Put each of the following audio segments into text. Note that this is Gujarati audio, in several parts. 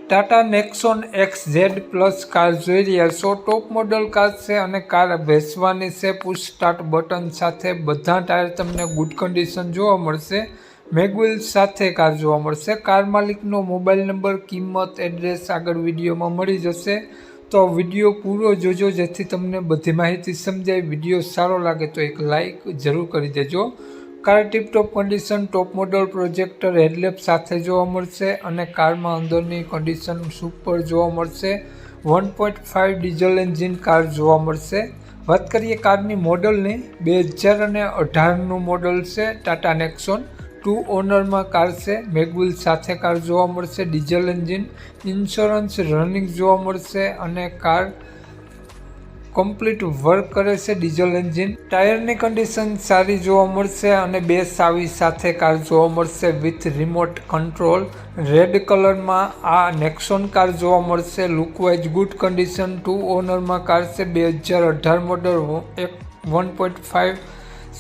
Tata Nexon XZ plus car જોઈ રહ્યા છો। ટોપ મોડલ કાર છે અને કાર બેસવાની છે પુશ સ્ટાર્ટ બટન સાથે। બધા ટાયર તમને ગુડ કન્ડિશન જોવા મળશે। મેગવિલ સાથે કાર જોવા મળશે। કાર માલિકનો મોબાઈલ નંબર, કિંમત, એડ્રેસ આગળ વિડીયોમાં મળી જશે। તો વિડીયો પૂરો જોજો જેથી તમને બધી માહિતી સમજાય। વિડીયો સારો લાગે તો એક લાઇક જરૂર કરી દેજો। Car tiptop condition, top model projector headlamp સાથે જોવા મળશે અને કારમાં અંદરની કન્ડિશન સુપર જોવા મળશે। 1.5 ડીઝલ એન્જિન કાર જોવા મળશે। વાત કરીએ કારની મોડલની, 2018નું મોડલ છે। ટાટા નેક્સોન 2 ઓનરમાં કાર છે। મેગવિલ સાથે કાર જોવા મળશે। ડીઝલ એન્જિન, ઇન્સ્યોરન્સ રનિંગ જોવા મળશે અને કાર કમ્પ્લીટ વર્ક કરે છે। ડીઝલ એન્જિન, ટાયરની કન્ડિશન સારી જોવા મળશે અને 2 ચાવી સાથે કાર જોવા મળશે વિથ રિમોટ કંટ્રોલ। રેડ કલરમાં આ નેક્સોન કાર જોવા મળશે। લુકવાઇઝ ગુડ કન્ડિશન, 2 ઓનરમાં કાર છે। 2018 મોડલ, 1.5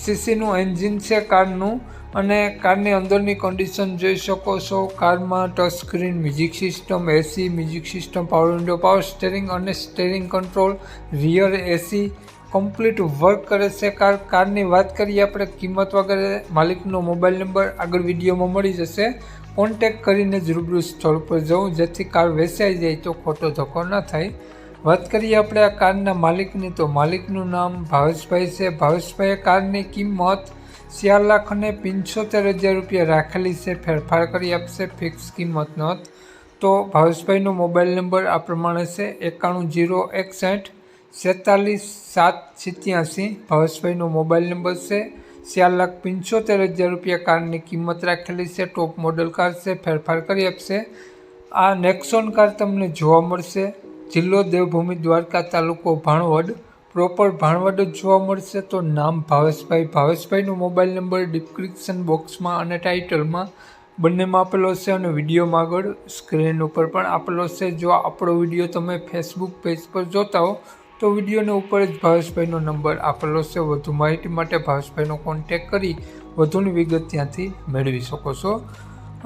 સીસીનું એન્જિન છે કારનું અને કારની અંદરની કન્ડિશન જોઈ શકો છો। કારમાં touch screen, music system, AC, music system, power window, power steering અને steering control, rear AC complete work કરે છે કારની વાત કરીએ આપણે કિંમત વગેરે, માલિકનો મોબાઈલ નંબર આગળ વિડીયોમાં મળી જશે। કોન્ટેક્ટ કરીને જ રૂબરૂ સ્થળ પર જવું જેથી કાર વેચાઈ જાય તો ખોટો ધક્કો ન થાય। વાત કરીએ આપણે આ કારના માલિકની, તો માલિકનું નામ ભાવેશભાઈ છે। ભાવેશભાઈએ કારની કિંમત 4,75,000 રૂપિયા રાખેલી છે। ફેરફાર કરી આપશે, ફિક્સ કિંમત નહોત। તો ભાવેશભાઈનો મોબાઈલ નંબર આ પ્રમાણે છે 91 061 46 787। ભાવેશભાઈનો મોબાઈલ નંબર છે। 4,75,000 રૂપિયા કારની કિંમત રાખેલી છે। ટોપ મોડલ કાર છે, ફેરફાર કરી આપશે। આ નેક્સોન કાર તમને જોવા મળશે જિલ્લો દેવભૂમિ દ્વારકા, તાલુકો ભાણવડ, પ્રોપર ભાણવડ જ જોવા મળશે। તો નામ ભાવેશભાઈ, ભાવેશભાઈનો મોબાઈલ નંબર ડિસ્ક્રિપ્શન બોક્સમાં અને ટાઇટલમાં બંનેમાં આપેલો છે અને વિડીયોમાં આગળ સ્ક્રીન ઉપર પણ આપેલો છે। જો આપણો વિડીયો તમે ફેસબુક પેજ પર જોતા હો તો વિડીયોની ઉપર જ ભાવેશભાઈનો નંબર આપેલો છે। વધુ માહિતી માટે ભાવેશભાઈનો કોન્ટેક્ટ કરી વધુની વિગત ત્યાંથી મેળવી શકો છો।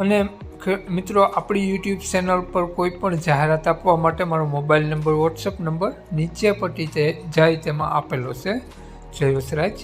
અને મિત્રો, આપણી યુટ્યુબ ચેનલ પર કોઈ પણ જાહેરાત આપવા માટે મારો મોબાઈલ નંબર, વોટ્સઅપ નંબર નીચે પટ્ટી જાય તેમાં આપેલો છે। જય વસરાજ।